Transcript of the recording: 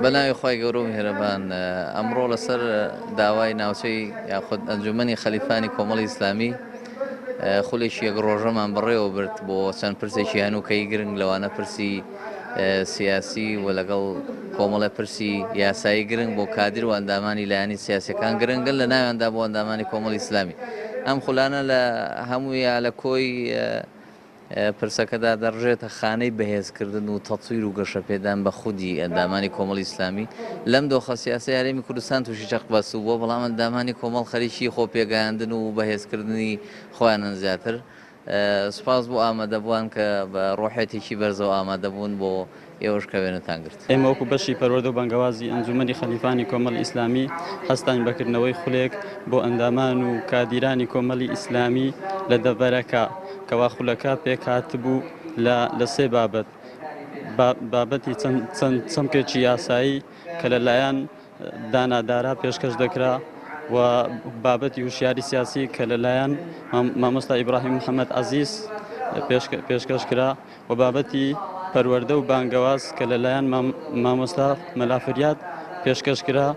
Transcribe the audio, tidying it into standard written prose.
بەناوی خۆی گەورە و میهرەبان ئەمڕۆ لەسەر داوای ناوچەی یاخود ئەنجومەنی خەلیفانی کۆمەڵی ئیسلامی خولێکی یەک ڕۆژەمان بڕێوە برد بۆ چەند پرسێکی هەنووکەی گرنگ لەوانە پرسی سیاسی و لەگەڵ کۆمەڵە پرسی یاسایی گرنگ بۆ کادر و ئەندامانی لایەنی سیاسەکان گرنگن لە ناوێندا بۆ ئەندامانی کۆمەڵی ئیسلامی ئەم خولانە لە هەموویە لە کۆی پرسەکەدا دەڕژێتە خانەی بەهێزکردن و تەچویر و گەشەپێدان بە خودی ئەندامانی کۆمەڵی ئیسلامی لەم دۆخە سیاسی هەرێمی کوردستان تووشی چەقبەست بووە بەڵام ئەندامانی کۆمەڵ خەریکی خۆپێگەیاندن و بەهێزکردنی خۆیانن زیاتر سپاس بۆ ئامادەبووان کە بە ڕۆحێتێکی بەرزەوە ئامادەبوون بۆ ئێوەش کەوێنتان گرت. ئێمە وەکو بەشی پەروەردە و بانگەوازی ئەنجومەنی خەلیفانی کۆمەڵی ئیسلامی هەستان بەکردنەوەی خولێک بۆ ئەندامان و کادیرانی کۆمەڵی ئیسلامی لە دەڤەرەکە کەوا خولەکە پێک هاتبوو لە سێ بابەت بابەتی چەند چەمکێکی یاسایی کە لەلایەن دانادارا پێشکەش دەکرا و بابەتی وشیاری سیاسی کە لەلایەن مامۆستا ئیبراهیم محەممەد عەزیز پێشکەش کرا و بابەتی پەروەردە و بانگەواز کە لەلایەن مامۆستا مەلافریات پێشکەش کرا